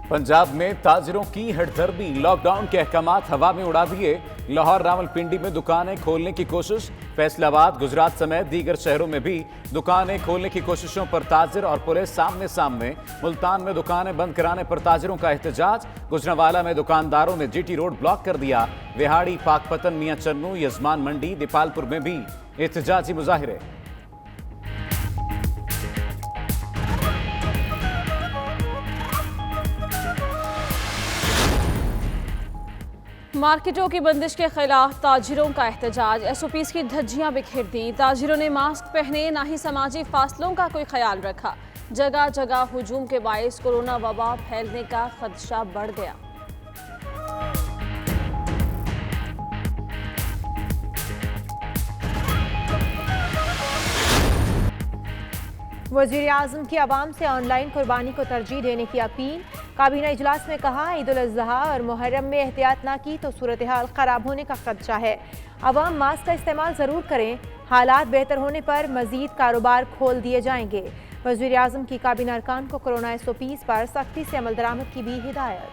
पंजाब में ताजिरों की हड़धर्मी, लॉकडाउन के अहकामात हवा में उड़ा दिए। लाहौर रावलपिंडी में दुकानें खोलने की कोशिश, फैसलाबाद, गुजरात समेत दीगर शहरों में भी दुकानें खोलने की कोशिशों पर ताजिर और पुलिस सामने सामने। मुल्तान में दुकानें बंद कराने पर ताजिरों का एहतजाज, गुजरांवाला में दुकानदारों ने जीटी रोड ब्लॉक कर दिया। विहाड़ी, पाकपतन, मियां चन्नू, यजमान मंडी, दीपालपुर में भी एहतजाजी मुजाहिरे। मार्केटों की बंदिश के खिलाफ ताजिरों का एहतजाज, एसओपीज़ की धज्जियां बिखेर दी। ताजिरों ने मास्क पहने, ना ही समाजी फासलों का कोई ख्याल रखा। जगह जगह हुजूम के बायस कोरोना वबा फैलने का खदशा बढ़ गया। वज़ीर आज़म की आवाम से ऑनलाइन कुर्बानी को तरजीह देने की अपील। काबीना इजलास में कहा, ईद उल अज़हा और मुहर्रम में एहतियात ना की तो सूरत हाल ख़राब होने का खदशा है। अवाम मास्क का इस्तेमाल ज़रूर करें, हालात बेहतर होने पर मज़ीद कारोबार खोल दिए जाएंगे। वज़ीर आज़म की काबीना अरकान को कोरोना एसओपीज़ पर सख्ती से अमल दरामद की भी हिदायत।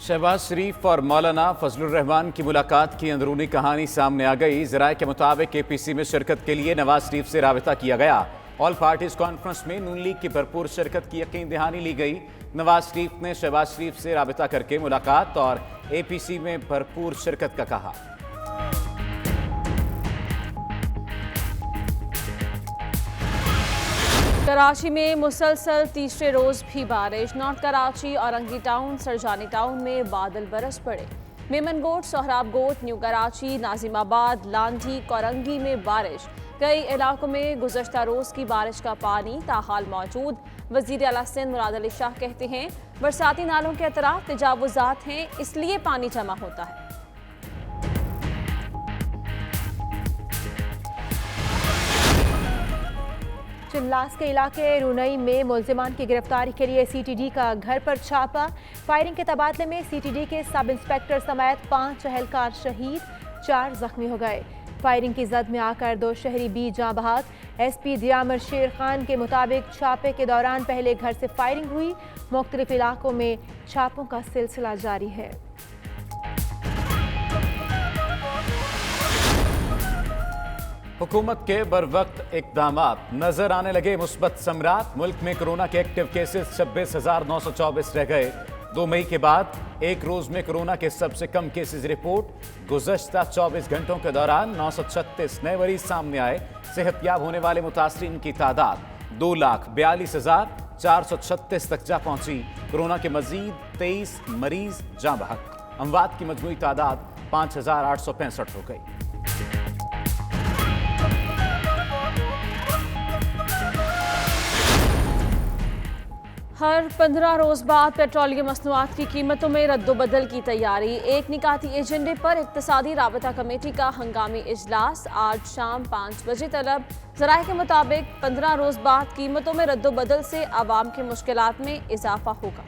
शहबाज शरीफ और मौलाना फजलुर रहमान की मुलाकात की अंदरूनी कहानी सामने आ गई। ज़राए के मुताबिक एपीसी में शिरकत के लिए नवाज शरीफ से राबिता किया गया। ऑल पार्टीज कॉन्फ्रेंस में नून लीग की भरपूर शिरकत की यकीन दहानी ली गई। नवाज शरीफ ने शहबाज शरीफ से राबिता करके मुलाकात और एपीसी में भरपूर शिरकत का कहा। कराची में मुसलसल तीसरे रोज भी बारिश। North Karachi, Orangi town, Sarjani town में बादल बरस पड़े। मेमन गोट, सोहराब गोट, न्यू कराची, नाजिमाबाद, लांधी, कोरंगी में बारिश। कई इलाकों में गुज़श्ता रोज की बारिश का पानी ताहाल मौजूद। वज़ीर आला सिंध मुराद अली शाह कहते हैं, बरसाती नालों के अतराफ तजावुज़ात हैं, इसलिए पानी जमा होता है। चिल्लास के इलाके रुनई में मुल्जिमान की गिरफ्तारी के लिए सीटीडी का घर पर छापा। फायरिंग के तबादले में सीटीडी के सब इंस्पेक्टर समेत 5 एहलकार शहीद, 4 जख्मी हो गए। फायरिंग की जद में आकर 2 शहरी भी जाँ बहक। एसपी दियामर शेर खान के मुताबिक छापे के दौरान पहले घर से फायरिंग हुई। मुख्तलिफ इलाकों में छापों का सिलसिला जारी है। हुकूमत के बरवक्त इक़दामात, नजर आने लगे मुस्बत समरात। मुल्क में कोरोना के एक्टिव केसेस 26,924 रह गए। 2 मई के बाद एक रोज में कोरोना के सबसे कम केसेस रिपोर्ट। गुज़श्ता 24 घंटों के दौरान 936 नए मरीज सामने आए। सेहतयाब होने वाले मुतासरीन की तादाद 2,42,436 तक जा पहुंची। कोरोना के मजीद 23 मरीज जाँ बहक। अमवात की मजमूई तादाद 5,865 हो गई। हर 15 रोज बाद पेट्रोलियम मसनूआत की कीमतों में रद्दोबदल की तैयारी। एक निकाती एजेंडे पर इक्तिसादी राबता कमेटी का हंगामी इजलास आज शाम 5 बजे तलब। ज़राए के मुताबिक 15 रोज बाद कीमतों में रद्दोबदल से आवाम की मुश्किलात में इजाफा होगा।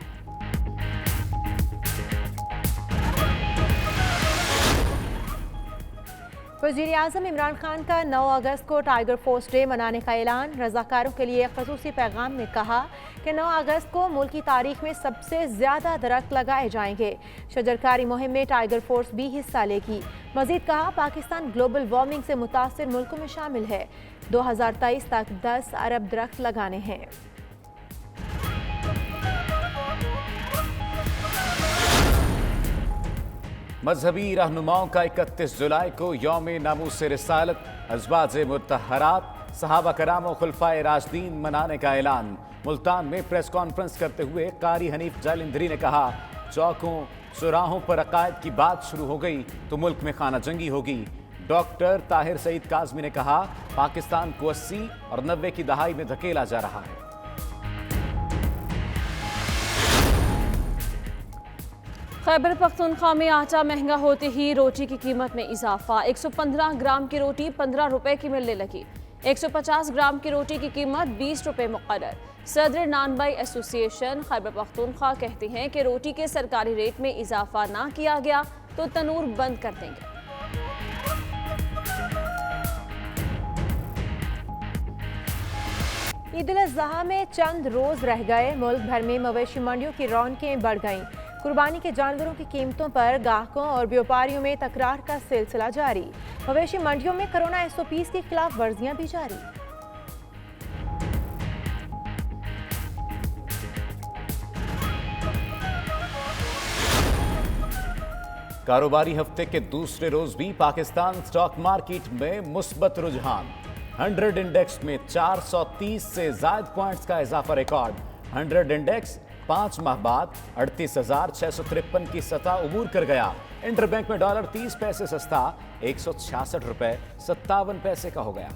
वज़ीर आज़म इमरान खान का 9 अगस्त को टाइगर फोर्स डे मनाने का ऐलान। रज़ाकारों के लिए ख़ुसूसी पैगाम में कहा कि 9 अगस्त को मुल्क की तारीख में सबसे ज़्यादा दरख्त लगाए जाएंगे। शजरकारी मुहिम में टाइगर फोर्स भी हिस्सा लेगी। मज़ीद कहा, पाकिस्तान ग्लोबल वार्मिंग से मुतासिर मुल्कों में शामिल है। 2023 तक 10 अरब दरख्त लगाने हैं। मजहबी रहनुमाओं का 31 जुलाई को यौम नामूस रिसालत, अज़वाज मुत्तहरात, सहाबा कराम और खुलफाए राशिदीन मनाने का ऐलान। मुल्तान में प्रेस कॉन्फ्रेंस करते हुए कारी हनीफ जालंधरी ने कहा, चौकों चौराहों पर अकायद की बात शुरू हो गई तो मुल्क में खाना जंगी होगी। डॉक्टर ताहिर सईद काज़मी ने कहा, पाकिस्तान को 80 और 90 की दहाई में धकेला जा रहा है। खैबर पख्तूनख्वा में आटा महंगा होते ही रोटी की कीमत में इजाफा। 115 ग्राम की रोटी 15 रुपए की मिलने लगी। 150 ग्राम की रोटी की कीमत 20 रुपए मुकर्रर। सदर नान बाई एसोसिएशन खैबर पख्तूनख्वा कहते हैं कि रोटी के सरकारी रेट में इजाफा ना किया गया तो तनूर बंद कर देंगे। ईद उल अज़हा में चंद रोज रह गए, मुल्क भर में मवेशी मंडियों की रौनकें बढ़ गईं। कुर्बानी के जानवरों की कीमतों पर गाहकों और व्यापारियों में तकरार का सिलसिला जारी। मवेशी मंडियों में कोरोना SOPs की खिलाफ वर्जियां भी जारी। कारोबारी हफ्ते के दूसरे रोज भी पाकिस्तान स्टॉक मार्केट में मुस्बत रुझान। 100 इंडेक्स में 430 से ज्यादा पॉइंट्स का इजाफा रिकॉर्ड। 100 इंडेक्स 5 माह बाद 38,653 की सतह उबूर कर गया। इंटरबैंक में डॉलर 30 पैसे सस्ता 166 रुपए 57 पैसे का हो गया।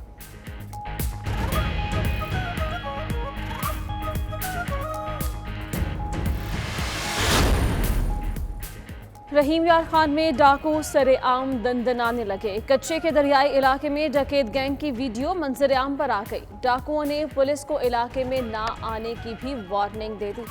रहीम यार खान में डाकू सरेआम दंदनाने लगे। कच्चे के दरियाई इलाके में डकैत गैंग की वीडियो मंजर-ए-आम पर आ गई। डाकुओं ने पुलिस को इलाके में ना आने की भी वार्निंग दे दी।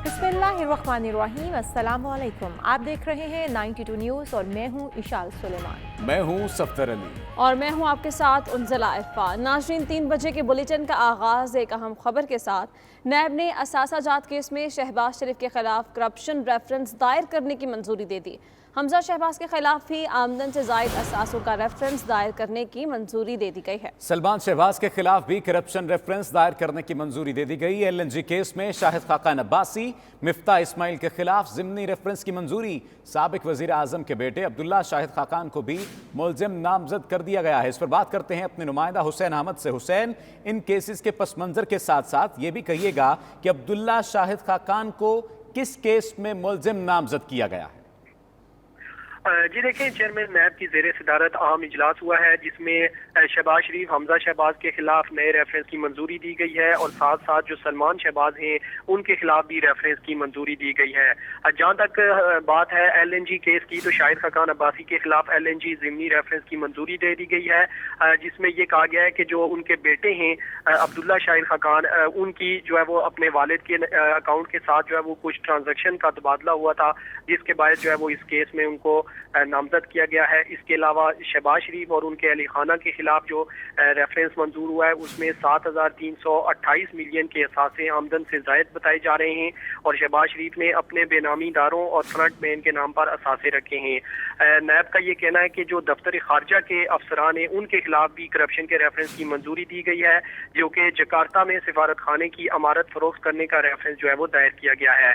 बिस्मिल्लाहिर्रहमानिर्रहीम, अस्सलामुअलैकुम। आप देख रहे हैं 92 न्यूज़ और मैं हूं इशाल सुलेमान। मैं हूं सफ्तर अली और मैं हूं आपके साथ उन्जला इरफान। नाज़रीन, 3 बजे के बुलेटिन का आगाज़ एक अहम खबर के साथ। नैब ने असासा जात केस में शहबाज शरीफ के खिलाफ करप्शन रेफरेंस दायर करने की मंजूरी दे दी। हमजा शहबाज के खिलाफ भी आमदन से जायद असासों का रेफरेंस दायर करने की मंजूरी दे दी गई है। सलमान शहबाज के खिलाफ भी करप्शन रेफरेंस दायर करने की मंजूरी दे दी गई। LNG केस में शाहिद खाकान अब्बासी, मिफ्ता इस्माइल के खिलाफ जिमनी रेफरेंस की मंजूरी। साबिक वजीर आजम के बेटे अब्दुल्ला शाहिद खाकान को भी मुलजिम नामजद कर दिया गया है। इस पर बात करते हैं अपने नुमाइंदा हुसैन अहमद से। हुसैन, इन केसेस के पस मंजर के साथ साथ ये भी कहिएगा कि अब्दुल्ला शाहिद खाकान को किस केस में मुलजिम नामजद किया गया है? जी देखें, चेयरमैन नैब की ज़ेरे सदारत आम इजलास हुआ है जिसमें शहबाज शरीफ, हमजा शहबाज के खिलाफ नए रेफरेंस की मंजूरी दी गई है और साथ साथ जो सलमान शहबाज हैं उनके खिलाफ भी रेफरेंस की मंजूरी दी गई है। जहाँ तक बात है LNG केस की, तो शाहिद खाकान अब्बासी के खिलाफ LNG ज़िमनी रेफरेंस की मंजूरी दे दी गई है, जिसमें ये कहा गया है कि जो उनके बेटे हैं अब्दुल्ला शाहिद खाकान, उनकी जो है वो अपने वालिद के अकाउंट के साथ जो है वो कुछ ट्रांजेक्शन का तबादला हुआ था, जिसके बाद जो है वो इस केस में उनको नामजद किया गया है। इसके अलावा शहबाज शरीफ और उनके अली खाना के खिलाफ जो रेफरेंस मंजूर हुआ है उसमें 7,328 मिलियन के असासे आमदन से जायद बताए जा रहे हैं और शहबाज शरीफ ने अपने बेनामी दारों और फ्रंट मैन के नाम पर असासे रखे हैं। नैब का ये कहना है कि जो दफ्तर खारजा के अफसरान हैं उनके खिलाफ भी करप्शन के रेफरेंस की मंजूरी दी गई है, जो कि जकार्ता में सिफारत खाने की अमारत फरोख्त करने का रेफरेंस जो है वो दायर किया गया है।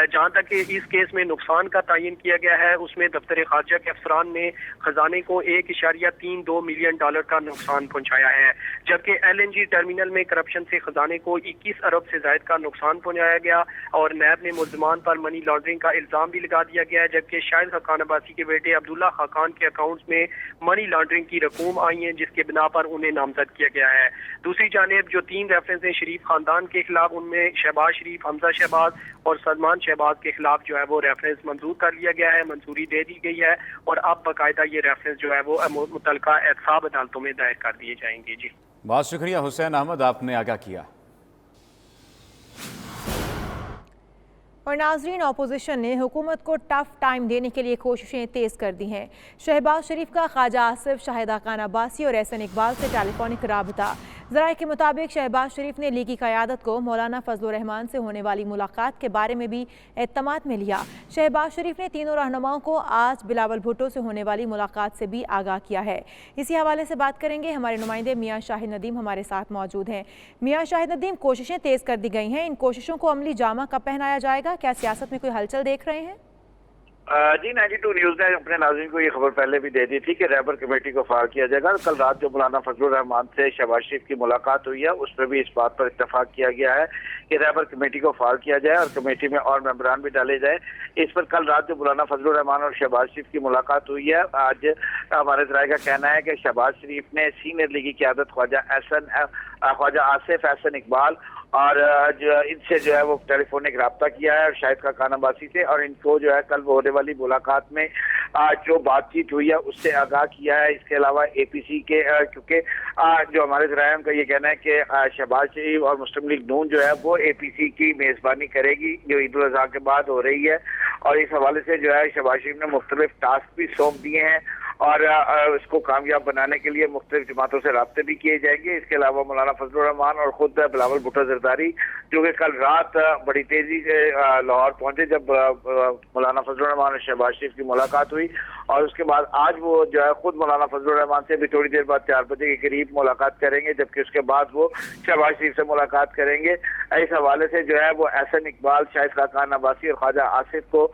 जहाँ तक इस केस में नुकसान का तयन किया गया है उसमें दफ्तर खारजा के अफसरान ने खजाने को 1.32 मिलियन डॉलर का नुकसान पहुंचाया है, जबकि LNG टर्मिनल में करप्शन से खजाने को 21 अरब से ज्यादा का नुकसान पहुंचाया गया और नैब ने मुल्जिमान पर मनी लॉन्ड्रिंग का इल्जाम भी लगा दिया गया है, जबकि शाहिद खाकान अब्बासी के बेटे अब्दुल्ला खाकान के अकाउंट्स में मनी लॉन्ड्रिंग की रकूम आई है, जिसके बिना पर उन्हें नामजद किया गया है। दूसरी जानिब जो 3 रेफरेंस हैं शरीफ खानदान के खिलाफ, उनमें शहबाज शरीफ, हमजा शहबाज और सलमान शहबाज के खिलाफ जो है वो रेफरेंस मंजूर कर लिया गया है, मंजूरी दे दी गई है और अब बाकायदा ये रेफरेंस जो है वो मुतलका एहतसाब अदालतों में दायर कर दिए जाएंगे। जी बहुत शुक्रिया हुसैन अहमद, आपने आगाह किया। और नाजरीन, अपोजिशन ने हुकूमत को टफ टाइम देने के लिए कोशिशें तेज कर दी हैं। शहबाज शरीफ का ख्वाजा आसिफ, शाहिद खाकान अब्बासी और एहसन इकबाल से टेलीफोनिक राबता। ज़राए के मुताबिक शहबाज शरीफ ने लीगी क़यादत को मौलाना फजल रहमान से होने वाली मुलाकात के बारे में भी एतमाद में लिया। शहबाज शरीफ ने तीनों रहनुमाओं को आज बिलावल भुट्टो से होने वाली मुलाकात से भी आगाह किया है। इसी हवाले से बात करेंगे, हमारे नुमाइंदे मियाँ शाहिद नदीम हमारे साथ मौजूद हैं। मियाँ शाहिद नदीम, कोशिशें तेज़ कर दी गई हैं, इन कोशिशों को अमली जामा कब पहनाया जाएगा? क्या सियासत में कोई हलचल देख रहे हैं? जी 92 न्यूज़ ने अपने नाज़रीन को ये खबर पहले भी दे दी थी कि रहबर कमेटी को फार किया जाएगा। कल रात जो मौलाना फजल रहमान से शहबाज शरीफ की मुलाकात हुई है उस पर भी इस बात पर इत्तफाक किया गया है कि रहबर कमेटी को फार किया जाए और कमेटी में और मेंबरान भी डाले जाए। इस पर कल रात जो मौलाना फजल रहमान और शहबाज शरीफ की मुलाकात हुई है, आज हमारे ज़राए का कहना है कि शहबाज शरीफ ने सीनियर लीगी क़यादत ख्वाजा आसिफ, एहसन इकबाल और जो इनसे जो है वो टेलीफोनिक रब्ता किया है और शाहिद खाकान अब्बासी से, और इनको जो है कल होने वाली मुलाकात में जो बातचीत हुई है उससे आगाह किया है। इसके अलावा APC के क्योंकि जो हमारे ज़राए का ये कहना है कि शहबाज शरीफ और मुस्लिम लीग नून जो है वो APC की मेज़बानी करेगी जो ईद उल अज़हा के बाद हो रही है, और इस हवाले से जो है शहबाज शरीफ ने मुख्तलिफ टास्क भी सौंप दिए हैं और इसको कामयाब बनाने के लिए मुख्तलिफ जमातों से राब्ते भी किए जाएंगे। इसके अलावा मौलाना फजलुर रहमान और खुद बिलावल भुट्टो जरदारी जो कि कल रात बड़ी तेजी से लाहौर पहुंचे जब मौलाना फजलुर रहमान और शहबाज शरीफ की मुलाकात हुई, और उसके बाद आज वो जो है खुद मौलाना फजलुर रहमान से भी थोड़ी देर बाद 4 बजे के करीब मुलाकात करेंगे, जबकि उसके बाद वो शहबाज शरीफ से मुलाकात करेंगे। इस हवाले से जो है वो एहसन इकबाल, शाहिद खाकान अब्बासी और ख्वाजा आसिफ को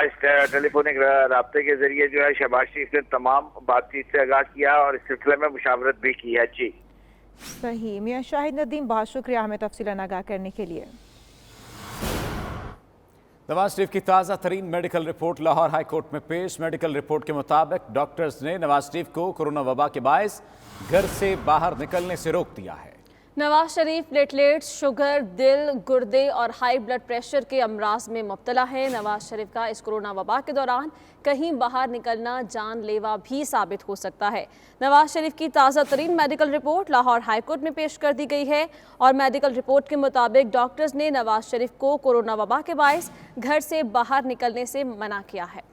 इस टेलीफोनिक राब्ते के जरिए जो है शहबाज शरीफ ने तमाम बातचीत से आगाह किया और इस सिलसिले में मुशावरत भी की है। जी सही। मियां शाहिद नदीम, बहुत शुक्रिया हमें तफसीलन आगाह करने के लिए। नवाज शरीफ की ताज़ा तरीन medical report Lahore high court में पेश। मेडिकल रिपोर्ट के मुताबिक डॉक्टर्स ने नवाज शरीफ को कोरोना वबा के बायस घर से बाहर निकलने से रोक दिया है। नवाज शरीफ प्लेटलेट्स, शुगर, दिल, गुर्दे और हाई ब्लड प्रेशर के अमराज में मुब्तला है। नवाज शरीफ का इस कोरोना वबा के दौरान कहीं बाहर निकलना जानलेवा भी साबित हो सकता है। नवाज शरीफ की ताज़ा तरीन medical report Lahore high court में पेश कर दी गई है और मेडिकल रिपोर्ट के मुताबिक डॉक्टर्स ने नवाज शरीफ को कोरोना वबा के बायस घर से बाहर निकलने से मना किया है।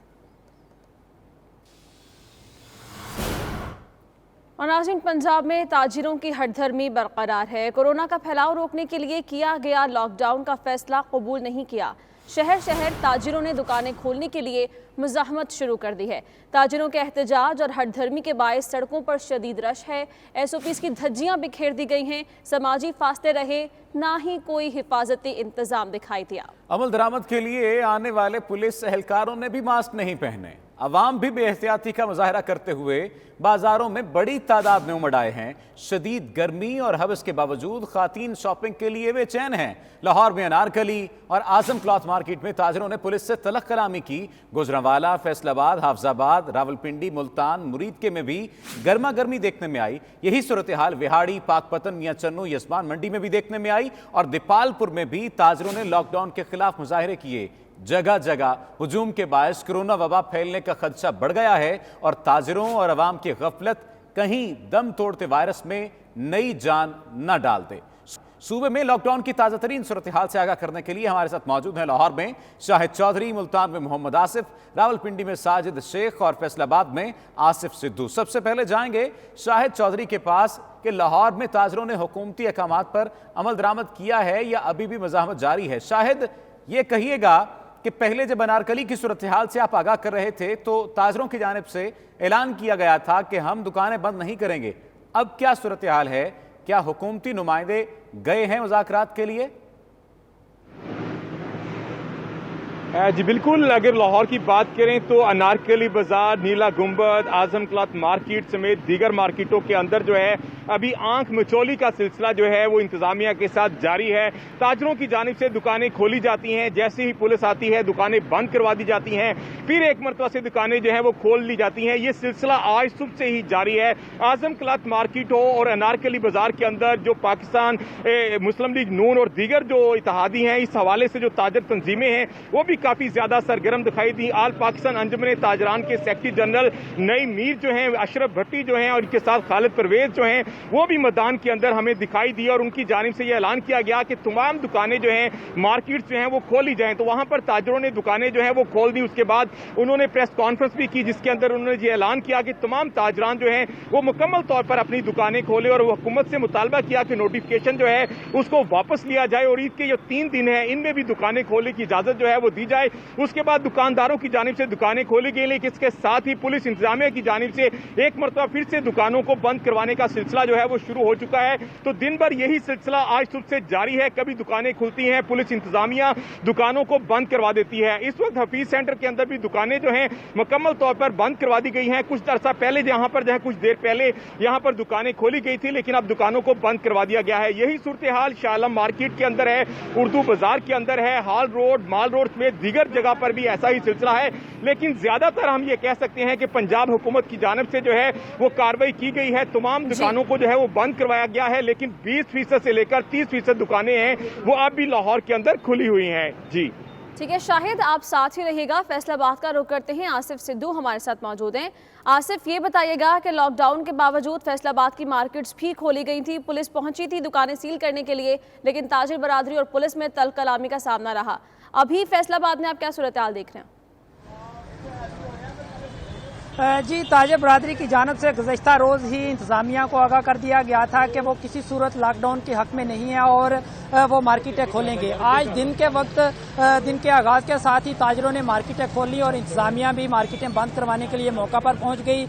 और नाज़रीन, पंजाब में ताजिरों की हठधर्मी बरकरार है। कोरोना का फैलाव रोकने के लिए किया गया लॉकडाउन का फैसला कबूल नहीं किया। शहर शहर ताजिरों ने दुकानें खोलने के लिए मुज़ाहमत शुरू कर दी है। ताजिरों के एहतजाज और हठधर्मी के बायस सड़कों पर शदीद रश है। SOPs की धज्जियां बिखेर दी गई हैं। समाजी फासले रहे, ना ही कोई हिफाजती इंतजाम दिखाई दिया। अमल दरामद के लिए आने वाले पुलिस एहलकारों ने भी मास्क नहीं पहने। अवाम भी बेहतियाती का मुजाहरा करते हुए बाजारों में बड़ी तादाद में उमड़ आए हैं। शदीद गर्मी और हवस के बावजूद खातीन शॉपिंग के लिए बेचैन हैं। लाहौर में अनारकली और आजम क्लॉथ मार्केट में ताजिरों ने पुलिस से तलख कलामी की। गुजरांवाला, फैसलाबाद, हाफजाबाद, रावलपिंडी, मुल्तान, मुरीदके में भी गर्मा गर्मी देखने में आई। यही सूरत हाल विहाड़ी, पाकपतन, मियां चन्नू, यस्मान मंडी में भी देखने में आई और दीपालपुर में भी ताजिरों ने लॉकडाउन के खिलाफ मुजाहरे किए। जगह जगह हुजूम के बायस कोरोना वबा फैलने का खदशा बढ़ गया है और ताजिरों और अवाम की गफलत कहीं दम तोड़ते वायरस में नई जान न डाल दे। सूबे में लॉकडाउन की ताज़ा तरीन सूरत हाल से आगाह करने के लिए हमारे साथ मौजूद हैं लाहौर में शाहिद चौधरी, मुल्तान में मोहम्मद आसिफ, रावलपिंडी में साजिद शेख और फैसलाबाद में आसिफ सिद्धू। सबसे पहले जाएंगे शाहिद चौधरी के पास कि लाहौर में ताजिरों ने हुकूमती अहकामात पर अमल दरामद किया है या अभी भी मज़ाहमत जारी है। शाहिद, ये कहिएगा कि पहले जब अनारकली की सूरत हाल से आप आगाह कर रहे थे तो ताजिरों की जानिब से ऐलान किया गया था कि हम दुकानें बंद नहीं करेंगे। अब क्या सूरत हाल है? क्या हुकूमती नुमाइंदे गए हैं मुज़ाकरात के लिए? जी बिल्कुल, अगर लाहौर की बात करें तो अनारकली बाजार, नीला गुंबद, आजम क्लॉथ मार्केट समेत दीगर मार्केटों के अंदर जो है अभी आंख मिचौली का सिलसिला जो है वो इंतजामिया के साथ जारी है। ताजरों की जानिब से दुकानें खोली जाती हैं, जैसे ही पुलिस आती है दुकानें बंद करवा दी जाती हैं, फिर एक मरतबा से दुकानें जो है वो खोल ली जाती हैं। ये सिलसिला आज सुबह से ही जारी है। आजम क्लॉथ मार्केट हो और अनारकली बाजार के अंदर जो पाकिस्तान मुस्लिम लीग नून और दीगर जो इत्तेहादी हैं, इस हवाले से जो ताजर तंजीमें हैं वो भी काफी ज्यादा सरगर्म दिखाई दी। आल पाकिस्तान अंजुमन ताजरान के सेक्रेटरी जनरल नई मीर जो हैं, अशरफ भट्टी जो हैं और इनके साथ खालिद परवेज जो हैं वो भी मैदान के अंदर हमें दिखाई दी और उनकी जानिब से यह ऐलान किया गया कि तमाम दुकानें जो हैं, मार्केट जो हैं वो खोली जाएं। तो वहां पर ताजरों ने दुकानें जो हैं वो खोल दी। उसके बाद उन्होंने प्रेस कॉन्फ्रेंस भी की जिसके अंदर उन्होंने ये ऐलान किया कि तमाम ताजरान जो हैं वो मुकम्मल तौर पर अपनी दुकानें खोले और हुकूमत से मुतालबा किया कि नोटिफिकेशन जो है उसको वापस लिया जाए और ईद के जो 3 दिन है इनमें भी दुकानें खोलने की इजाजत जो है वो दी जाए। उसके बाद दुकानदारों की जानिब से दुकानें खोली गई, लेकिन इसके साथ ही पुलिस इंतजामिया की जानिब से एक मरतबा फिर से दुकानों को बंद करवाने का सिलसिला जो है वो शुरू हो चुका है। तो दिन भर यही सिलसिला आज सुबह से जारी है। कभी दुकानें खुलती हैं, पुलिस इंतजामिया दुकानों को बंद करवा देती है। इस वक्त हफीज सेंटर के अंदर भी दुकानें जो हैं मुकम्मल तौर पर बंद करवा दी गई हैं। कुछ अरसा पहले यहाँ पर जो है कुछ देर पहले यहाँ पर दुकानें खोली गई थी, लेकिन अब दुकानों को बंद करवा दिया गया है। यही सूरत हाल शाह आलम मार्केट के अंदर है, उर्दू बाजार के अंदर है, हाल रोड, माल रोड में दीगर जगह पर भी ऐसा ही सिलसिला है। लेकिन ज्यादातर हम ये कह सकते हैं कि पंजाब हुकूमत की जानिब से जो है वो कार्रवाई की गई है। तमाम दुकानों को जो है वो बंद करवाया गया है, लेकिन 20% से लेकर 30% दुकानें हैं वो अब भी लाहौर के अंदर खुली हुई हैं। जी ٹھیک ہے شاہد، آپ ساتھ ہی رہیے گا. فیصل آباد کا رخ کرتے ہیں. آصف سدھو ہمارے ساتھ موجود ہیں. آصف، یہ بتائیے گا کہ لاک ڈاؤن کے باوجود فیصل آباد کی مارکیٹس بھی کھولی گئی تھی. پولیس پہنچی تھی دکانیں سیل کرنے کے لیے، لیکن تاجر برادری اور پولیس میں تلخ کلامی کا سامنا رہا. ابھی فیصل آباد میں آپ کیا صورتحال دیکھ رہے ہیں؟ جی، تاجر برادری کی جانب سے گزشتہ روز ہی انتظامیہ کو آگاہ کر دیا گیا تھا کہ وہ کسی صورت لاک ڈاؤن کے حق میں نہیں ہے اور وہ مارکیٹیں کھولیں گے. آج دن کے وقت، دن کے آغاز کے ساتھ ہی تاجروں نے مارکیٹیں کھول لی اور انتظامیہ بھی مارکیٹیں بند کروانے کے لیے موقع پر پہنچ گئی،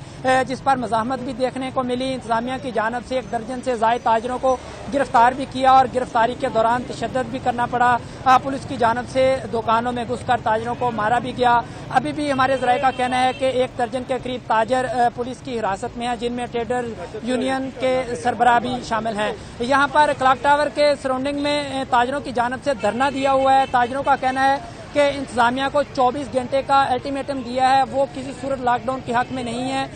جس پر مزاحمت بھی دیکھنے کو ملی. انتظامیہ کی جانب سے 1 درجن سے زائد تاجروں کو گرفتار بھی کیا اور گرفتاری کے دوران تشدد بھی کرنا پڑا. پولیس کی جانب سے دکانوں میں گھس کر تاجروں کو مارا بھی گیا. ابھی بھی ہمارے ذرائع کا کہنا ہے کہ 1 درجن کے قریب تاجر پولیس کی حراست میں ہیں، جن میں ٹریڈر یونین کے سربراہ بھی شامل ہیں. یہاں پر کلاک ٹاور کے سراؤنڈنگ میں تاجروں کی جانب سے دھرنا دیا ہوا ہے. تاجروں کا کہنا ہے کہ انتظامیہ کو 24 گھنٹے کا الٹیمیٹم دیا ہے، وہ کسی صورت لاک ڈاؤن کے حق میں نہیں ہے.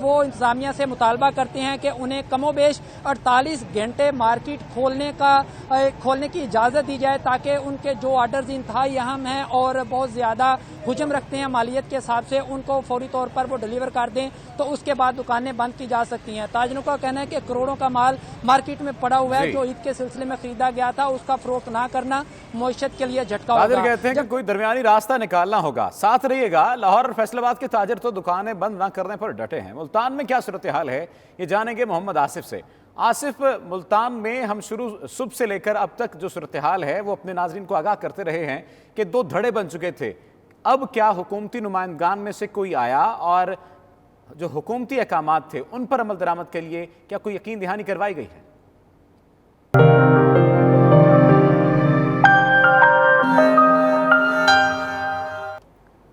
وہ انتظامیہ سے مطالبہ کرتے ہیں کہ انہیں کم و بیش 48 گھنٹے مارکیٹ کھولنے کی اجازت دی جائے، تاکہ ان کے جو آرڈرز انتہائی اہم ہیں اور بہت زیادہ حجم رکھتے ہیں مالیت کے حساب سے، ان کو فوری طور پر وہ ڈیلیور کر دیں تو اس کے بعد دکانیں بند کی جا سکتی ہیں. تاجروں کا کہنا ہے کہ کروڑوں کا مال مارکیٹ میں پڑا ہوا ہے جو عید کے سلسلے میں خریدا گیا تھا، اس کا فروخت نہ کرنا معیشت کے لیے جھٹکا ہوگا. تاجر کہتے ہیں کہ کوئی درمیانی راستہ نکالنا ہوگا. ساتھ رہیے گا. لاہور اور فیصل آباد کے تاجر تو دکانیں بند نہ کرنے پر ڈٹے ہیں. ملتان میں کیا صورتحال ہے یہ جانیں گے محمد آصف سے. آصف، ملتان میں ہم شروع صبح سے لے کر اب تک جو صورتحال ہے وہ اپنے ناظرین کو آگاہ کرتے رہے ہیں کہ 2 دھڑے بن چکے تھے. اب کیا حکومتی نمائندگان میں سے کوئی آیا اور جو حکومتی احکامات تھے ان پر عمل درآمد کے لیے کیا کوئی یقین دہانی کروائی گئی ہے؟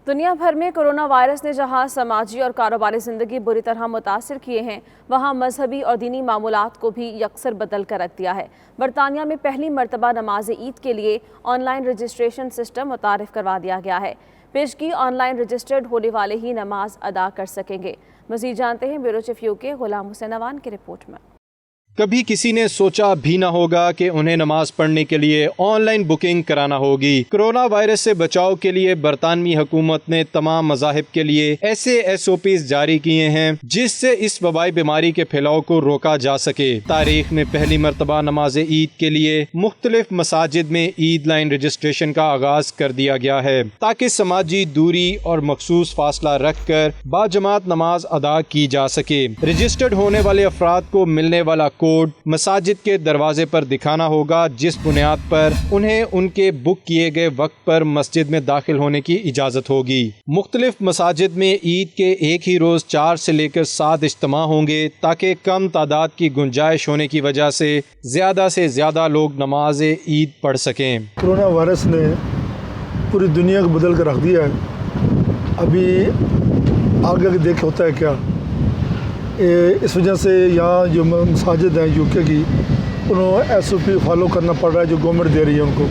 دنیا بھر میں کورونا وائرس نے جہاں سماجی اور کاروباری زندگی بری طرح متاثر کیے ہیں، وہاں مذہبی اور دینی معمولات کو بھی یکسر بدل کر رکھ دیا ہے. برطانیہ میں پہلی مرتبہ نماز عید کے لیے آن لائن رجسٹریشن سسٹم متعارف کروا دیا گیا ہے. پیشگی آن لائن رجسٹرڈ ہونے والے ہی نماز ادا کر سکیں گے. مزید جانتے ہیں بیورو چیف یو کے غلام حسین اوان کی رپورٹ میں. کبھی کسی نے سوچا بھی نہ ہوگا کہ انہیں نماز پڑھنے کے لیے آن لائن بکنگ کرانا ہوگی. کرونا وائرس سے بچاؤ کے لیے برطانوی حکومت نے تمام مذاہب کے لیے ایسے SOPs جاری کیے ہیں جس سے اس وبائی بیماری کے پھیلاؤ کو روکا جا سکے. تاریخ میں پہلی مرتبہ نماز عید کے لیے مختلف مساجد میں عید لائن رجسٹریشن کا آغاز کر دیا گیا ہے تاکہ سماجی دوری اور مخصوص فاصلہ رکھ کر باجماعت نماز ادا کی جا سکے. رجسٹرڈ ہونے والے افراد کو ملنے والا کوڈ مساجد کے دروازے پر دکھانا ہوگا، جس بنیاد پر انہیں ان کے بک کیے گئے وقت پر مسجد میں داخل ہونے کی اجازت ہوگی. مختلف مساجد میں عید کے ایک ہی روز 4 سے لے کر 7 اجتماع ہوں گے تاکہ کم تعداد کی گنجائش ہونے کی وجہ سے زیادہ لوگ نماز عید پڑھ سکیں. کورونا وائرس نے پوری دنیا کو بدل کر رکھ دیا ہے. ابھی آگے دیکھ ہوتا ہے کیا. اس وجہ سے یہاں جو مساجد ہیں UK کی، انہوں SOP فالو کرنا پڑ رہا ہے جو گورنمنٹ دے رہی ہے ان کو.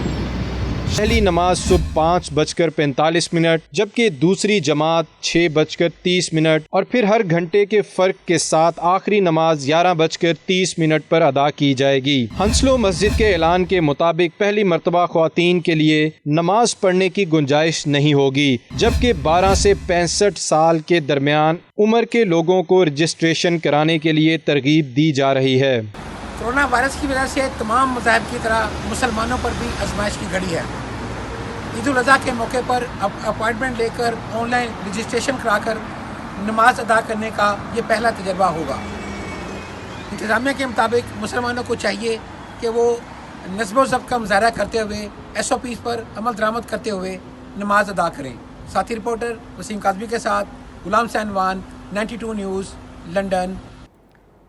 پہلی نماز صبح 5:45 جبکہ دوسری جماعت 6:30 اور پھر ہر گھنٹے کے فرق کے ساتھ آخری نماز 11:30 پر ادا کی جائے گی. ہنسلو مسجد کے اعلان کے مطابق پہلی مرتبہ خواتین کے لیے نماز پڑھنے کی گنجائش نہیں ہوگی، جبکہ 12 سے 65 سال کے درمیان عمر کے لوگوں کو رجسٹریشن کرانے کے لیے ترغیب دی جا رہی ہے. کورونا وائرس کی وجہ سے تمام مذاہب کی طرح مسلمانوں پر بھی آزمائش کی گھڑی ہے. عید الاضحیٰ کے موقع پر اپوائنٹمنٹ لے کر آن لائن رجسٹریشن کرا کر نماز ادا کرنے کا یہ پہلا تجربہ ہوگا. انتظامیہ کے مطابق مسلمانوں کو چاہیے کہ وہ نظم و ضبط کا مظاہرہ کرتے ہوئے SOPs پر عمل درآمد کرتے ہوئے نماز ادا کریں. ساتھی رپورٹر وسیم کاظمی کے ساتھ غلام حسین وان، 92 نیوز، لندن.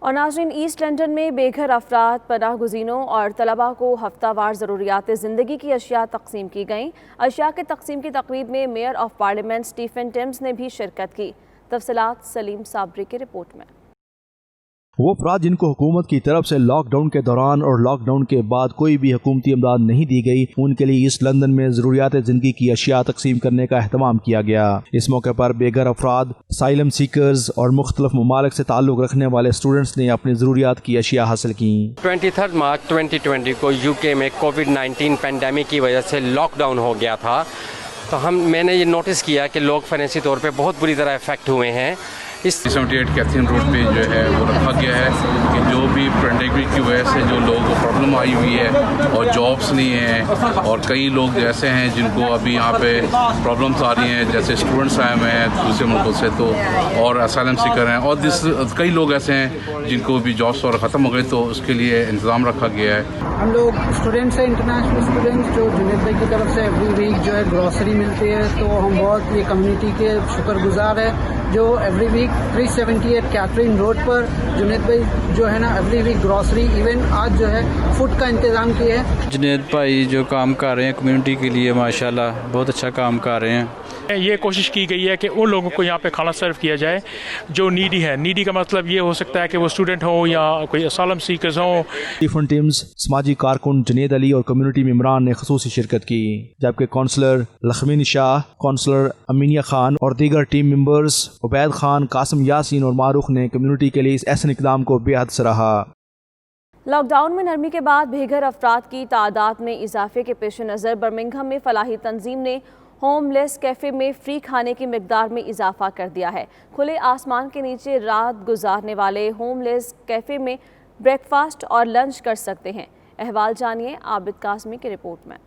اور ناظرین، ایسٹ لندن میں بے گھر افراد، پناہ گزینوں اور طلباء کو ہفتہ وار ضروریات زندگی کی اشیاء تقسیم کی گئیں. اشیاء کے تقسیم کی تقریب میں میئر آف پارلیمنٹ سٹیفن ٹمز نے بھی شرکت کی. تفصیلات سلیم صابری کی رپورٹ میں. وہ افراد جن کو حکومت کی طرف سے لاک ڈاؤن کے دوران اور لاک ڈاؤن کے بعد کوئی بھی حکومتی امداد نہیں دی گئی، ان کے لیے ایسٹ لندن میں ضروریات زندگی کی اشیاء تقسیم کرنے کا اہتمام کیا گیا. اس موقع پر بے گھر افراد، اسائلم سیکرز اور مختلف ممالک سے تعلق رکھنے والے اسٹوڈنٹس نے اپنی ضروریات کی اشیاء حاصل کی. 23 مارچ 2020 کو UK میں کووڈ-19 پینڈیمک کی وجہ سے لاک ڈاؤن ہو گیا تھا تو میں نے یہ نوٹس کیا کہ لوگ فائنینسی طور پہ بہت بری طرح افیکٹ ہوئے ہیں. اس 78 کیتھرین روڈ پہ جو ہے وہ رکھا گیا ہے کہ جو بھی پینڈیمک کی وجہ سے جو لوگوں کو پرابلم آئی ہوئی ہے اور جابس نہیں ہیں اور کئی لوگ ایسے ہیں جن کو ابھی یہاں پہ پرابلمس آ رہی ہیں, جیسے اسٹوڈنٹس آئے ہوئے ہیں دوسرے ملکوں سے تو اور اسائلم سیکر ہیں اور کئی لوگ ایسے ہیں جن کو بھی جابس وغیرہ ختم ہو گئے, تو اس کے لیے انتظام رکھا گیا ہے. ہم لوگ اسٹوڈنٹس ہیں, انٹرنیشنل اسٹوڈنٹس, جو جنید بھائی کی طرف سے ایوری ویک جو ہے گروسری ملتی ہے, تو ہم بہت یہ کمیونٹی کے شکر گزار ہیں جو ایوری ویک 378 کیتھرین روڈ پر جنید بھائی جو ہے نا ایوری ویک گروسری ایون آج جو ہے فوڈ کا انتظام کیے ہیں. جنید بھائی جو کام کر رہے ہیں کمیونٹی کے لیے ماشاءاللہ بہت اچھا کام کر رہے ہیں. یہ کوشش کی گئی ہے کہ ان لوگوں کو یہاں پہ کھانا سرو کیا جائے جو نیڈی ہے. نیڈی کا مطلب یہ ہو سکتا ہے کہ وہ اسٹوڈنٹ ہوں یا کوئی اسائلم سیکرز ہوں. ڈیفرنٹ ٹیمز, سماجی کارکن جنید علی اور کمیونٹی ممبران نے خصوصی شرکت کی, جبکہ کونسلر لخمین شاہ, کونسلر امینیہ خان اور دیگر ٹیم ممبرز عبید خان, قاسم یاسین اور معروف نے کمیونٹی کے لیے اس احسن اقدام کو بے حد سراہا. لاک ڈاؤن میں نرمی کے بعد بے گھر افراد کی تعداد میں اضافے کے پیش نظر برمنگھم میں فلاحی تنظیم نے ہوم لیس کیفے میں فری کھانے کی مقدار میں اضافہ کر دیا ہے. کھلے آسمان کے نیچے رات گزارنے والے ہوم لیس کیفے میں بریک فاسٹ اور لنچ کر سکتے ہیں. احوال جانیے عابد قاسمی کی رپورٹ میں.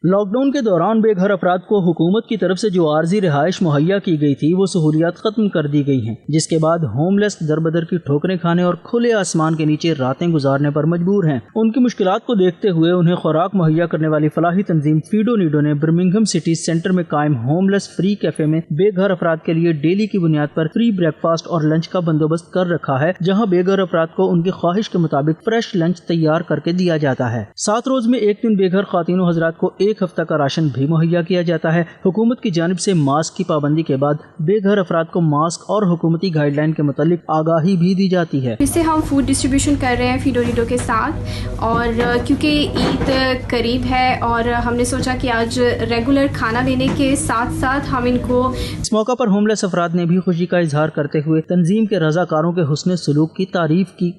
لاک ڈاؤن کے دوران بے گھر افراد کو حکومت کی طرف سے جو عارضی رہائش مہیا کی گئی تھی وہ سہولیات ختم کر دی گئی ہیں, جس کے بعد ہوم لیس در بدر کی ٹھوکریں کھانے اور کھلے آسمان کے نیچے راتیں گزارنے پر مجبور ہیں. ان کی مشکلات کو دیکھتے ہوئے انہیں خوراک مہیا کرنے والی فلاحی تنظیم فیڈو نیڈو نے برمنگھم سٹی سینٹر میں قائم ہوم لیس فری کیفے میں بے گھر افراد کے لیے ڈیلی کی بنیاد پر فری بریک فاسٹ اور لنچ کا بندوبست کر رکھا ہے, جہاں بے گھر افراد کو ان کی خواہش کے مطابق فریش لنچ تیار کر کے دیا جاتا ہے. 7 روز میں ایک دن بے گھر خواتین و حضرات کو 1 ہفتہ کا راشن بھی مہیا کیا جاتا ہے. حکومت کی جانب سے ماسک کی پابندی کے بعد بے گھر افراد کو ماسک اور حکومتی گائیڈ لائن کے متعلق آگاہی بھی دی جاتی ہے. اس سے ہم فوڈ ڈسٹریبیوشن کر رہے ہیں فیڈو نیڈو کے ساتھ, اور کیونکہ عید قریب ہے اور ہم نے سوچا کہ آج ریگولر کھانا دینے کے ساتھ ساتھ ہم ان کو. اس موقع پر ہوم لیس افراد نے بھی خوشی کا اظہار کرتے ہوئے تنظیم کے رضاکاروں کے حسن سلوک کی تعریف کی.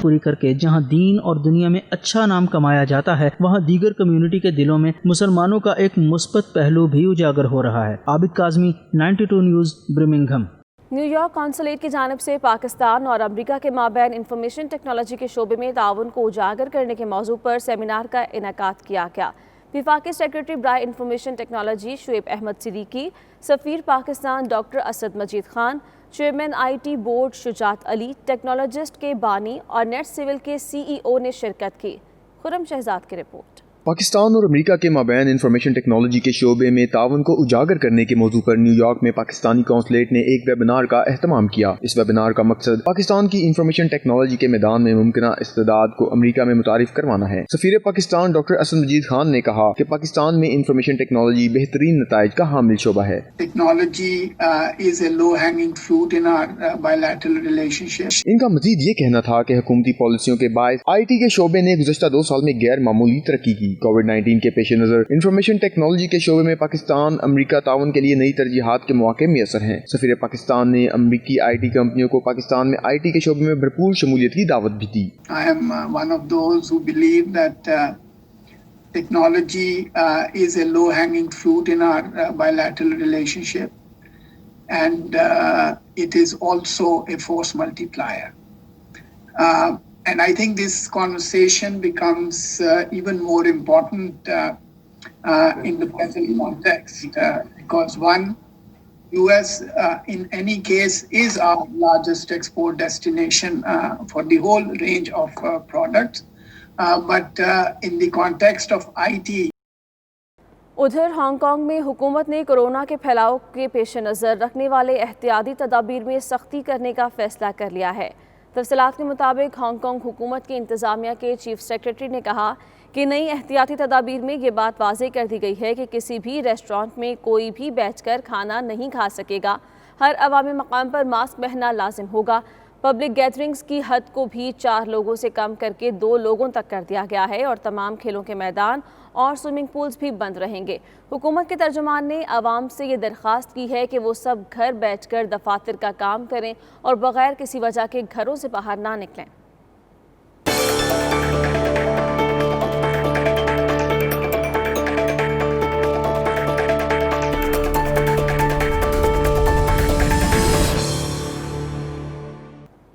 پوری کر کے جہاں دین اور دنیا میں اچھا نام کمایا جاتا ہے, وہاں دیگر کمیونٹی کے دلوں میں مسلمانوں کا ایک مثبت پہلو بھی اجاگر ہو رہا ہے. Abid Kazmi, 92 news, Birmingham. New York consulate کی جانب سے پاکستان اور امریکہ کے مابین انفارمیشن ٹیکنالوجی کے شعبے میں تعاون کو اجاگر کرنے کے موضوع پر سیمینار کا انعقاد کیا گیا. وفاقی سیکرٹری برائے انفارمیشن ٹیکنالوجی شعیب احمد صدیقی, سفیر Pakistan doctor Asad Majeed Khan, chairman IT board Shujaat Ali, technologist کے بانی اور نیٹ سول کے CEO نے شرکت کی. خرم شہزاد کی رپورٹ. پاکستان اور امریکہ کے مابین انفارمیشن ٹیکنالوجی کے شعبے میں تعاون کو اجاگر کرنے کے موضوع پر نیو یارک میں پاکستانی کونسولیٹ نے ایک ویبینار کا اہتمام کیا. اس ویبینار کا مقصد پاکستان کی انفارمیشن ٹیکنالوجی کے میدان میں ممکنہ استعداد کو امریکہ میں متعارف کروانا ہے. سفیر پاکستان ڈاکٹر اسد مجید خان نے کہا کہ پاکستان میں انفارمیشن ٹیکنالوجی بہترین نتائج کا حامل شعبہ ہے. Technology is a low hanging fruit in our bilateral relationship. ان کا مزید یہ کہنا تھا کہ حکومتی پالیسیوں کے باعث IT کے شعبے نے گزشتہ 2 سال میں غیر معمولی ترقی کی. کووڈ-19 کے پیش نظر انفارمیشن ٹیکنالوجی کے شعبے میں پاکستان امریکہ تعاون کے لیے نئی ترجیحات کے مواقع میسر ہیں. سفیر پاکستان نے امریکی IT کمپنیوں کو پاکستان میں IT کے شعبے میں بھرپور شمولیت کی دعوت بھی دی. I am one of those who believe that technology is a low-hanging fruit in our bilateral relationship, and it is also a force multiplier. And I think this conversation becomes even more important in the present context because one, US in any case is our largest export destination for the whole range of products, but in the context of IT. ادھر Hong Kong میں حکومت نے corona کے پھیلاؤ کے پیش نظر رکھنے والے احتیاطی تدابیر میں سختی کرنے کا فیصلہ کر لیا ہے. تفصیلات کے مطابق ہانگ کانگ حکومت کی انتظامیہ کے چیف سیکرٹری نے کہا کہ نئی احتیاطی تدابیر میں یہ بات واضح کر دی گئی ہے کہ کسی بھی ریسٹورانٹ میں کوئی بھی بیٹھ کر کھانا نہیں کھا سکے گا. ہر عوامی مقام پر ماسک پہننا لازم ہوگا. پبلک گیدرنگز کی حد کو بھی 4 لوگوں سے کم کر کے 2 لوگوں تک کر دیا گیا ہے اور تمام کھیلوں کے میدان اور سوئمنگ پولز بھی بند رہیں گے. حکومت کے ترجمان نے عوام سے یہ درخواست کی ہے کہ وہ سب گھر بیٹھ کر دفاتر کا کام کریں اور بغیر کسی وجہ کے گھروں سے باہر نہ نکلیں.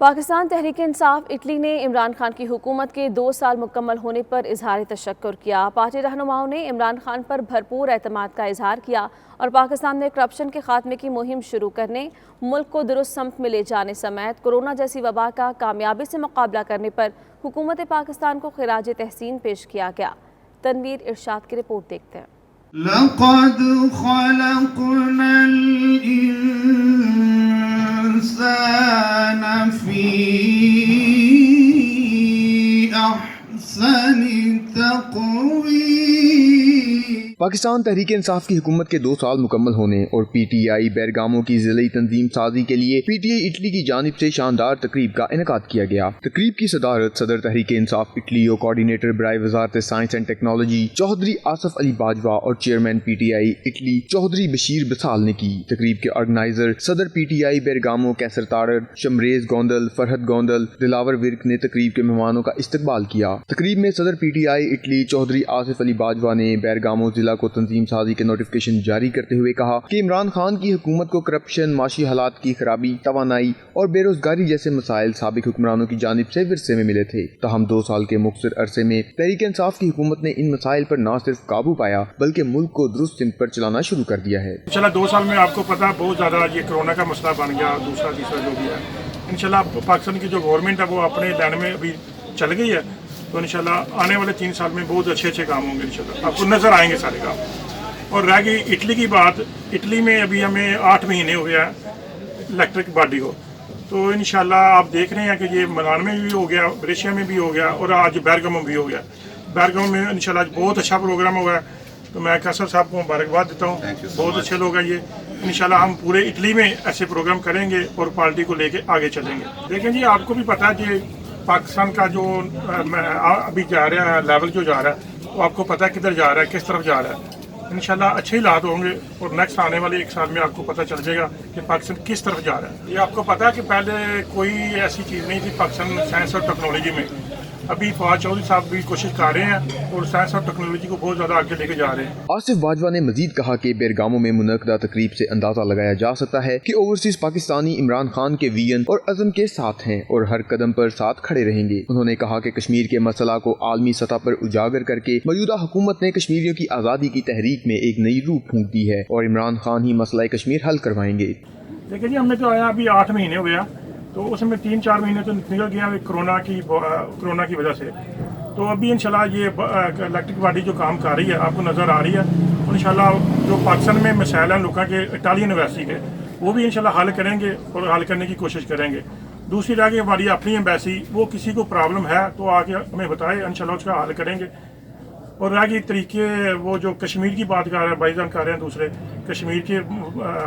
पाकिस्तान तहरीक इंसाफ इटली ने इमरान खान की हुकूमत के 2 साल मुकम्मल होने पर इजहार तशक्कुर किया। पार्टी रहनुमाओं ने इमरान खान पर भरपूर एतमाद का इजहार किया और पाकिस्तान में करप्शन के खात्मे की मुहिम शुरू करने, मुल्क को दुरुस्त समत में ले जाने समेत कोरोना जैसी वबा का कामयाबी से मुकाबला करने पर हुकूमत पाकिस्तान को खिराज तहसीन पेश किया गया। तनवीर इरशाद की रिपोर्ट देखते हैं। लक़द ख़लक़नल इंसान फी अहसनि तक़वीम। पाकिस्तान तहरीक इंसाफ की हुकूमत के 2 साल मुकम्मल होने और पीटीआई बेरगामो की ज़िली तंजीम साजी के लिए पीटीआई इटली की जानिब से शानदार तकरीब का इनेकाद किया गया। तकरीब की सदारत सदर तहरीक इंसाफ इटली और कोऑर्डिनेटर बराए वज़ारत science and technology Chaudhry Asif Ali Bajwa और चेयरमैन पीटीआई इटली चौधरी बशीर बसाल ने की। तकरीब के ऑर्गेनाइजर सदर पीटीआई बेरगामो कैसर तारड़, शमरेज गोंदल, फरहत गोंदल, दिलावर विर्क ने तकरीब के मेहमानों का इस्तकबाल किया। तकरीब में सदर पीटीआई इटली चौधरी आसफ अली बाजवा ने बेरगामो जिला को तंजीम साजी के नोटिफिकेशन जारी करते हुए कहा कि इमरान खान की हुकूमत को करप्शन, माशी हालात की खराबी, तवानाई और बेरोजगारी जैसे मसाइल साबिक हुक्मरानों की जानिब से विरसे में मिले थे। तहम 2 साल के मुख्तर अरसे में तहरीक इंसाफ की हुकूमत ने इन मसाइल पर न सिर्फ काबू पाया बल्कि मुल्क को दुरुस्त सिमत पर चलाना शुरू कर दिया है। इंशाल्लाह 2 साल में आपको पता बहुत ज़्यादा ये कोरोना का मसला बन गया, दूसरा तीसरा जो भी है। इंशाल्लाह पाकिस्तान की जो गवर्नमेंट है वो अपने लाइन में अभी चल गई है, तो इंशाल्लाह आने वाले 3 साल में बहुत अच्छे काम होंगे। इंशाल्लाह आपको नज़र आएंगे सारे काम। और रह गई इटली की बात, इटली में अभी हमें 8 महीने हो गया इलेक्ट्रिक बॉडी को, तो इंशाल्लाह आप देख रहे हैं कि ये मिलान में भी हो गया, ब्रेशिया में भी हो गया और आज बेरगामो भी हो गया। बेरगामो में इंशाल्लाह बहुत अच्छा प्रोग्राम हुआ है, तो मैं कैसर साहब को मुबारकबाद देता हूँ। बहुत अच्छे लोग हैं ये। इंशाल्लाह हम पूरे इटली में ऐसे प्रोग्राम करेंगे और पार्टी को लेके आगे चलेंगे। देखें जी, आपको भी पता है कि पाकिस्तान का जो अभी जा रहा है लेवल जो जा रहा है, वो आपको पता है किधर जा रहा है, किस तरफ जा रहा है। इंशाल्लाह अच्छे हालात होंगे और नेक्स्ट आने वाले 1 साल में आपको पता चल जाएगा कि पाकिस्तान किस तरफ जा रहा है। ये आपको पता है कि पहले कोई ऐसी चीज़ नहीं थी पाकिस्तान साइंस और टेक्नोलॉजी में। अभी फवाद चौधरी साहब भी कोशिश कर रहे हैं और साइंस और टेक्नोलॉजी को बहुत ज़्यादा आगे लेके जा रहे हैं। आसिफ बाजवा ने मजीद कहा कि बेरगामो में मुनक्किदा तकरीब से अंदाजा लगाया जा सकता है कि ओवरसीज पाकिस्तानी इमरान खान के विजन और अज़म के साथ हैं और हर कदम पर साथ खड़े रहेंगे। उन्होंने कहा कि कश्मीर के मसला को आलमी सतह पर उजागर करके मौजूदा हुकूमत ने कश्मीरियों की आज़ादी की तहरीक में एक नई रूह फूंक दी है और इमरान खान ही मसला कश्मीर हल करवाएंगे। देखिए जी, हमने तो आया अभी 8 महीने हो गया, तो उसमें 3-4 महीने तो निकल गया कोरोना की वजह से। तो अभी इंशाल्लाह ये इलेक्ट्रिक बॉडी जो काम कर रही है आपको नज़र आ रही है, और इंशाल्लाह जो पाकिस्तान में मसाइल हैं लोगों के इटालियन एम्बेसी के, वो भी इंशाल्लाह हल करेंगे और हल करने की कोशिश करेंगे। दूसरी रह गई हमारी अपनी एम्बेसी, वो किसी को प्रॉब्लम है तो आके हमें बताए, इंशाल्लाह उसका हल करेंगे। और रह गई तरीके वो जो कश्मीर की बात कर रहे हैं, भाईजान कर रहे हैं दूसरे कश्मीर के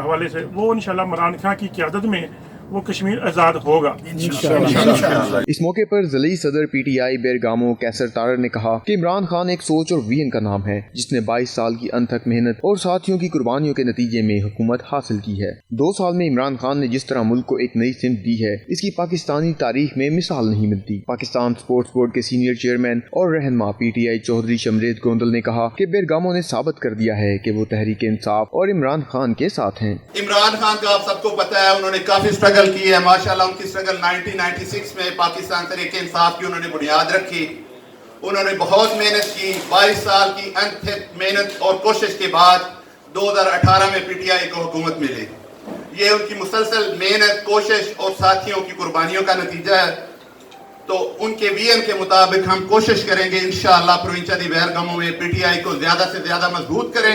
हवाले से, वो इंशाल्लाह इमरान खान की क़यादत में वो कश्मीर आज़ाद होगा इंशाल्लाह। इस मौके पर ज़िली सदर पीटीआई बेरगामो कैसर तारड़ ने कहा कि इमरान खान एक सोच और विजन का नाम है जिसने 22 साल की अनथक मेहनत और साथियों की कुर्बानियों के नतीजे में हुकूमत हासिल की है। 2 साल में इमरान खान ने जिस तरह मुल्क को एक नई सिमत दी है, इसकी पाकिस्तानी तारीख में मिसाल नहीं मिलती। पाकिस्तान स्पोर्ट्स बोर्ड के सीनियर चेयरमैन और रहनुमा पीटीआई चौधरी शमरेज गोंदल ने कहा कि बेरगामो ने साबित कर दिया है कि वो तहरीक इंसाफ और इमरान खान के साथ हैं। इमरान खान का आप सबको पता है, उन्होंने काफी स्ट्रगल की है। माशाल्लाह उनकी स्ट्रगल 1996 में पाकिस्तान तहरीक इंसाफ की उन्होंने बुनियाद रखी। उन्होंने बहुत मेहनत की, 22 साल की अनथक मेहनत और कोशिश के बाद 2018 में पीटीआई को हुकूमत मिली। ये उनकी मुसलसल मेहनत, कोशिश और साथियों की कुर्बानियों का नतीजा है। तो उनके विजन के मुताबिक हम कोशिश करेंगे इंशाअल्लाह प्रोविंशिया दी बेरगामो में पीटीआई को ज्यादा से ज्यादा मजबूत करें।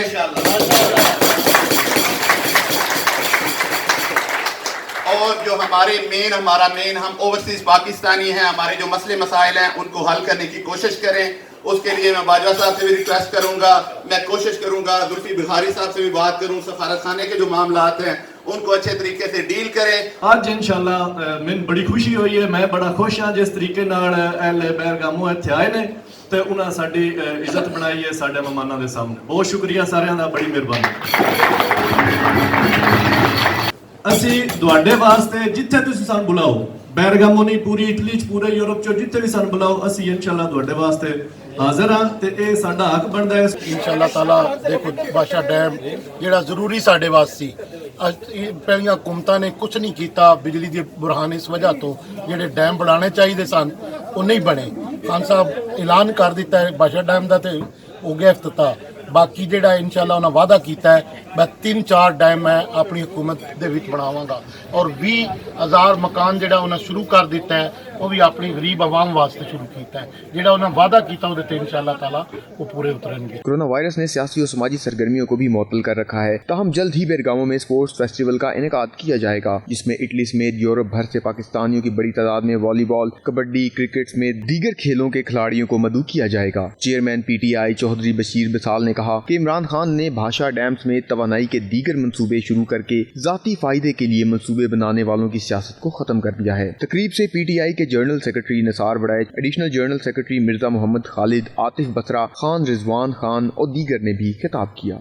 और जो हमारा मेन हम ओवरसीज पाकिस्तानी हैं, हमारे जो मसले मसाइल हैं उनको हल करने की कोशिश करें। उसके लिए मैं बाजवा साहब से भी रिक्वेस्ट करूंगा, मैं कोशिश करूंगा जुल्फी बिहारी साहब से भी बात करूं, सफारत खाने के जो मामलात हैं उनको अच्छे तरीके से डील करें। आज इंशाल्लाह मैं बड़ी खुशी हुई है, मैं बड़ा खुश हाँ जिस तरीके नाल एल बेरगामो इत्थे आए ने ते उन्हां साडी इज्जत बनाई है साडे मेहमानां दे सामने। बहुत शुक्रिया सारियां दा, बड़ी मेहरबानी। असी तुहाडे वास्ते जिथे तुसीं सानू बुलाओ, बेरगामो नहीं पूरी इटली च पूरे यूरोप च जिथे भी सानू बुलाओ, असी इंशाल्लाह तुहाडे वास्ते हाजिर हाँ ते ये साडा हक बनदा है। इंशाल्लाह ताला देखो बादशाह डैम जिहड़ा जरूरी साडे वास्ते ਪਹਿਲੀਆਂ ਹਕੂਮਤਾਂ ਨੇ ਕੁਝ ਨਹੀਂ ਕੀਤਾ ਬਿਜਲੀ ਦੇ ਬੁਰਹਾਨ ਇਸ ਵਜ੍ਹਾ ਤੋਂ ਜਿਹੜੇ ਡੈਮ ਬਣਾਉਣੇ ਚਾਹੀਦੇ ਸਨ ਉਹ ਨਹੀਂ ਬਣੇ। ਖਾਨ ਸਾਹਿਬ ਐਲਾਨ ਕਰ ਦਿੱਤਾ ਹੈ ਬਾਸ਼ਾ ਡੈਮ ਦਾ ਤੇ ਹੋ ਗਿਆ ਇਫਤਤਾਹ। ਬਾਕੀ ਜਿਹੜਾ ਇਨਸ਼ਾਅੱਲਾ ਉਹਨਾਂ ਵਾਅਦਾ ਕੀਤਾ ਹੈ ਮੈਂ 3-4 ਡੈਮ ਮੈਂ ਆਪਣੀ ਹਕੂਮਤ ਦੇ ਵਿੱਚ ਬਣਾਵਾਂਗਾ ਔਰ 20,000 ਮਕਾਨ ਜਿਹੜਾ ਉਹਨਾਂ ਸ਼ੁਰੂ ਕਰ ਦਿੱਤਾ ਹੈ وہ بھی اپنی غریب عوام واسطے شروع کیتا ہے جڑا انہاں وعدہ کیتا وہ تے انشاءاللہ تعالی وہ پورے اتریں گے۔ کورونا وائرس نے سیاسی اور سماجی سرگرمیوں کو بھی معطل کر رکھا ہے، تاہم جلد ہی بیرگاموں میں اسپورٹس فیسٹیول کا انعقاد کیا جائے گا جس میں اٹلی سمیت یورپ بھر سے پاکستانیوں کی بڑی تعداد میں والی بال، کبڈی، کرکٹ سمیت دیگر کھیلوں کے کھلاڑیوں کو مدعو کیا جائے گا۔ چیئرمین پی ٹی آئی چودھری بشیر بسال نے کہا کہ عمران خان نے بھاشا ڈیم سمیت توانائی کے دیگر منصوبے شروع کر کے ذاتی فائدے کے لیے منصوبے بنانے والوں کی سیاست کو ختم کر دیا ہے۔ تقریب سے پی ٹی آئی کے general secretary Nisar Waraich, additional general secretary Mirza Muhammad Khalid, Atif Basra, Khan Rizwan Khan اور دیگر نے بھی خطاب کیا۔